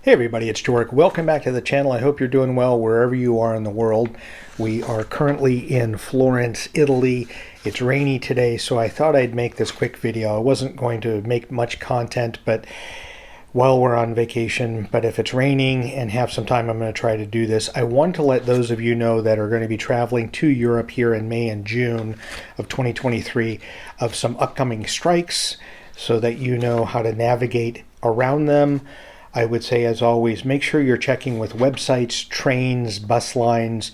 Hey everybody, it's George. Welcome back to the channel. I hope you're doing well wherever you are in the world. We are currently in Florence, Italy. It's rainy today, so I thought I'd make this quick video. I wasn't going to make much content, but while we're on vacation, but if it's raining and have some time, I'm going to try to do this. I want to let those of you know that are going to be traveling to Europe here in May and June of 2023 of some upcoming strikes so that you know how to navigate around them. I would say, as always, make sure you're checking with websites, trains, bus lines,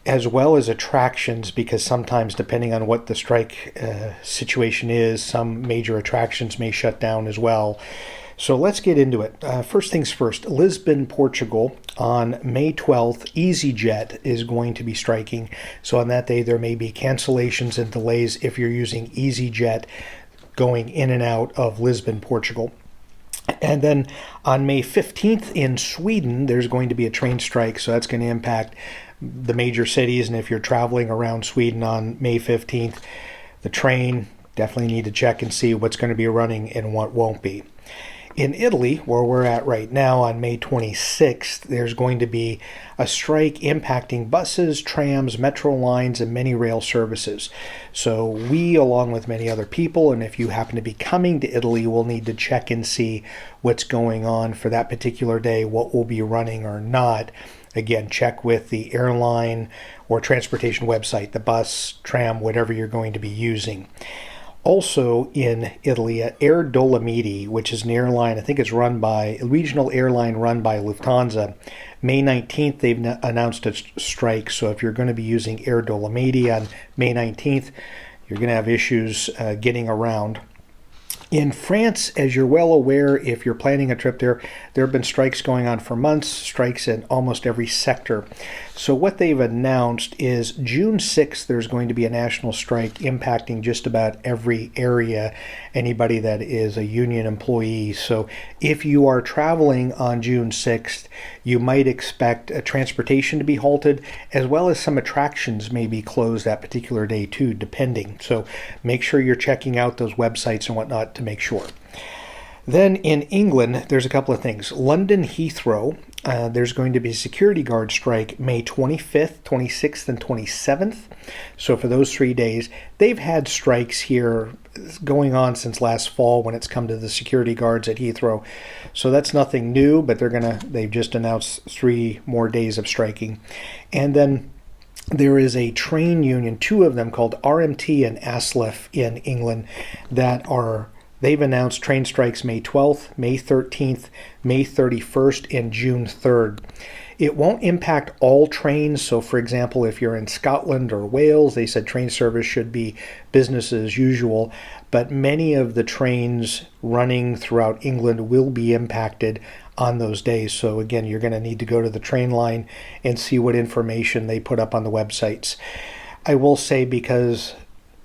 as well as attractions, because sometimes, depending on what the strike situation is, some major attractions may shut down as well. So let's get into it. First things first, Lisbon, Portugal, on May 12th, EasyJet is going to be striking. So on that day, there may be cancellations and delays if you're using EasyJet going in and out of Lisbon, Portugal. And then on May 15th in Sweden, there's going to be a train strike, so that's going to impact the major cities. And if you're traveling around Sweden on May 15th, the train, definitely need to check and see what's going to be running and what won't be. In Italy, where we're at right now on May 26th, there's going to be a strike impacting buses, trams, metro lines, and many rail services. So we, along with many other people, and if you happen to be coming to Italy, will need to check and see what's going on for that particular day, what will be running or not. Again, check with the airline or transportation website, the bus, tram, whatever you're going to be using. Also in Italy, Air Dolomiti, which is an airline, I think it's run by a regional airline run by Lufthansa. May 19th, they've announced a strike. So if you're going to be using Air Dolomiti on May 19th, you're going to have issues getting around. In France, as you're well aware, if you're planning a trip there have been strikes going on for months, strikes in almost every sector. So what they've announced is June 6th, there's going to be a national strike impacting just about every area, anybody that is a union employee. So if you are traveling on June 6th, you might expect transportation to be halted, as well as some attractions may be closed that particular day too, depending. So make sure you're checking out those websites and whatnot to make sure. Then in England, there's a couple of things. London Heathrow, there's going to be a security guard strike May 25th, 26th, and 27th. So for those 3 days, they've had strikes here going on since last fall when it's come to the security guards at Heathrow. So that's nothing new, but they've just announced 3 more days of striking. And then there is a train union, 2 of them called RMT and ASLEF in England, they've announced train strikes May 12th, May 13th, May 31st, and June 3rd. It won't impact all trains. So for example, if you're in Scotland or Wales, they said train service should be business as usual, but many of the trains running throughout England will be impacted on those days. So again, you're going to need to go to the train line and see what information they put up on the websites. I will say, because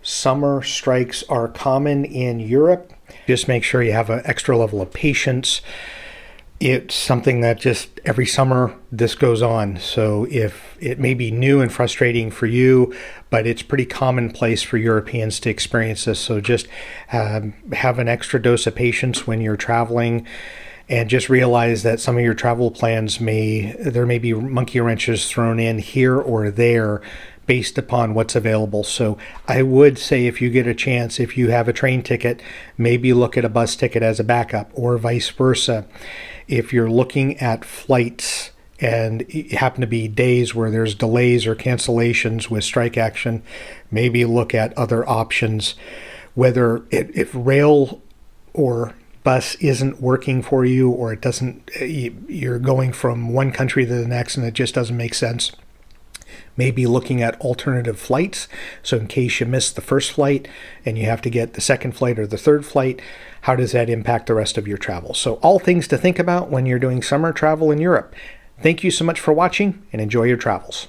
summer strikes are common in Europe, just make sure you have an extra level of patience. It's something that just every summer this goes on. So if it may be new and frustrating for you, but it's pretty commonplace for Europeans to experience this. So just have an extra dose of patience when you're traveling, and just realize that some of your travel plans there may be monkey wrenches thrown in here or there based upon what's available. So I would say, if you get a chance, if you have a train ticket, maybe look at a bus ticket as a backup, or vice versa. If you're looking at flights and it happen to be days where there's delays or cancellations with strike action, maybe look at other options. Whether if rail or bus isn't working for you, or it doesn't, you're going from one country to the next and it just doesn't make sense, maybe looking at alternative flights. So in case you miss the first flight and you have to get the second flight or the third flight, how does that impact the rest of your travel? So all things to think about when you're doing summer travel in Europe. Thank you so much for watching, and enjoy your travels.